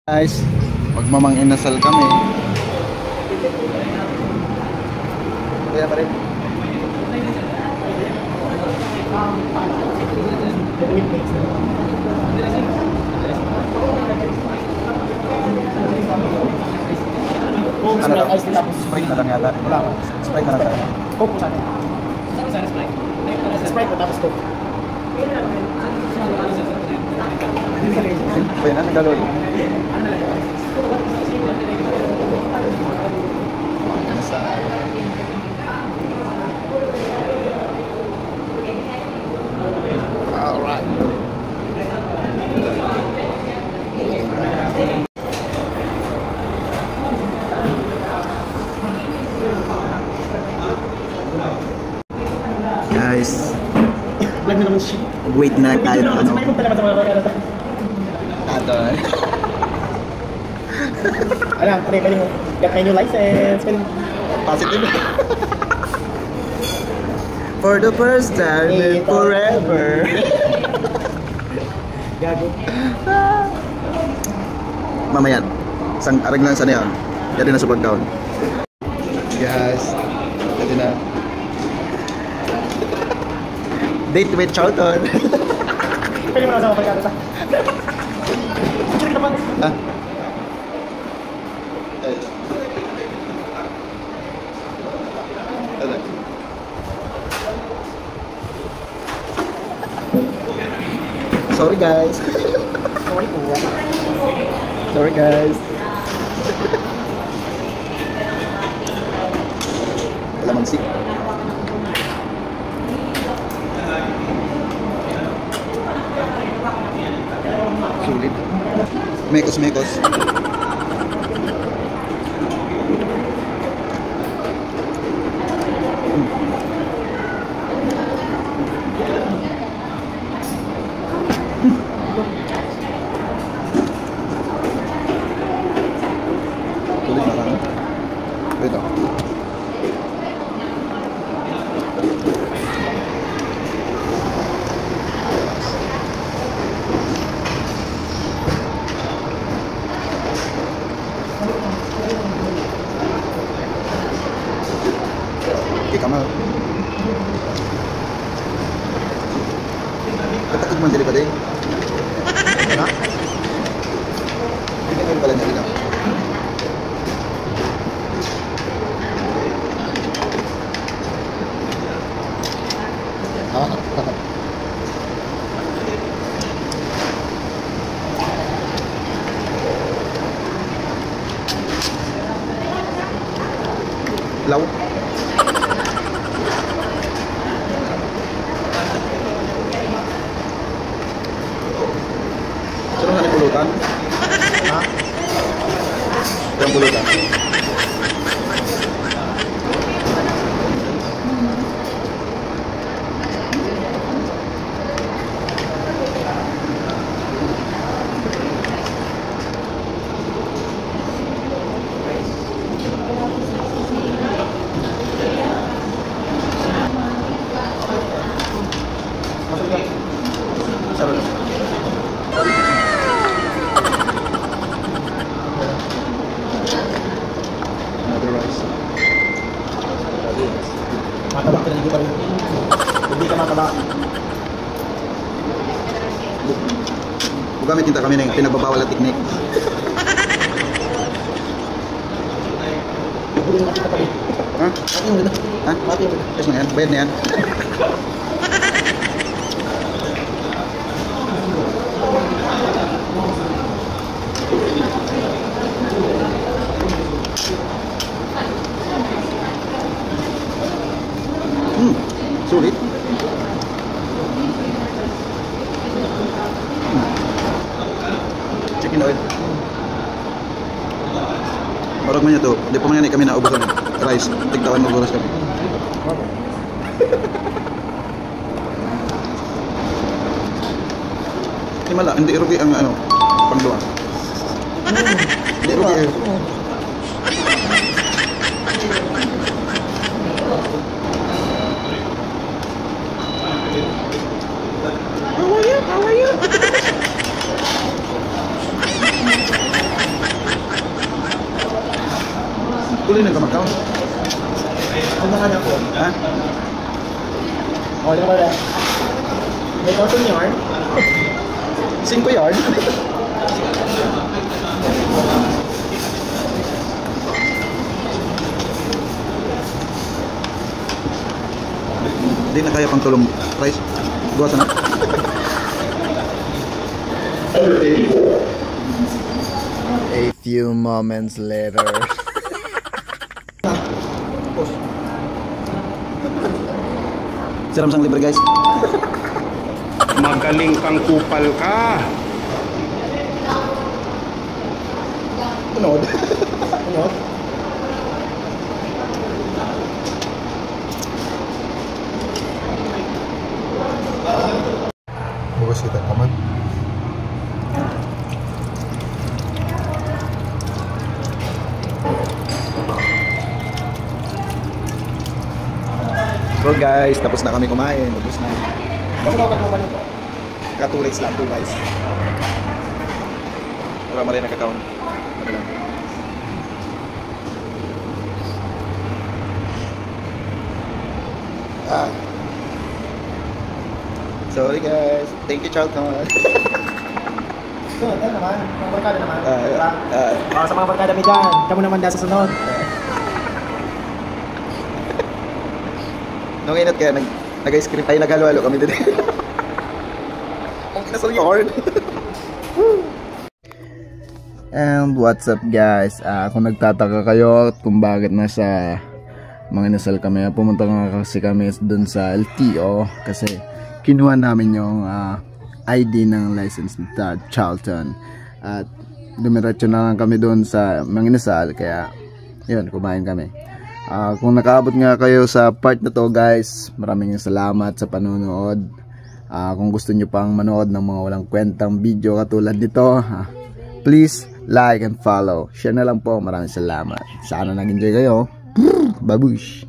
Guys, magmamang inasal kami. Kaya pa rin. Ano daw? Sprite na lang yata. Sprite na lang tayo. Coke sana. Sprite na tapos Coke. Pwede na, nagdaloy. Alright. Guys, Vlog na naman shit. wait na tayo ng ano. May punta naman sa mga karata. Ato. Alam, pwede mo. Got my new license. Positive. For the first time and forever. Gago. Mamaya, sang arag lang sa niyan. Jadi na sa pagkaon. Guys, jadi na. Date with Charlton. Pwede mo na sa mga karata. Picture ka naman. Ah. Sorry guys. Sorry po. Sorry guys. Kalamansi. Sulit. Mekos. Sulit na lang. Ito. Kamal. Katakot man dili pa din. Ha? Hindi ka pala niya dito. Law. Sino nga pulutan? Ha? Yung pulutan. Sarap. Another rice. Mataba ka na hindi pa rin. Hindi ka mataba. Bugamit kita kami ng pinagbabawal na teknik. Hindi na kita pa rin. Ha? Mati yung ganda. Ha? Mati yung ganda. Yes na yan. Bayad na yan. Sulit. Chicken oil. Barog man niya to. Di pa man yan kami naubos ng rice. Tigtawan mag-oras kami. Himala, hindi rugi ang ano, pangluwa. Hindi rugi eh. How are you? Tuloy na ka mag-count. Ano na kanya po? Ha? O, di ba ba? May 1,000 yarn? 5 yard? Hindi na kaya pang tulong price. Buwasan na. A few moments later. Siram sang libre guys. Magaling kang kupal ka. Tunod. Ano? Bukas kita kaman. So guys, tapos na kami kumain. Tapos na. Kasi daw kagluman ito. Katulits lang po guys. Wala rin nakakaon. Ano lang. Ah. Sorry guys. Thank you Charlton. So, ito naman. Mga barkada naman. Diba? Sa mga barkada mi dyan. Kamu naman dahil sa sunod. Nung inat kaya, nag-script ay naghalo-halo kami din. Ang inasal yard. And what's up guys? Kung nagtataka kayo kung bakit nasa mga inasal kami, pumunta nga kasi kami dun sa LTO kasi kinuha namin yung ID ng license ni Charlton at dumiretso na lang kami dun sa mga inasal kaya yun, kumain kami. Kung nakaabot nga kayo sa part na to guys, maraming salamat sa panonood. Kung gusto nyo pang manood ng mga walang kwentang video katulad nito, please like and follow. Share na lang po. Maraming salamat. Sana nag-enjoy kayo. Babush!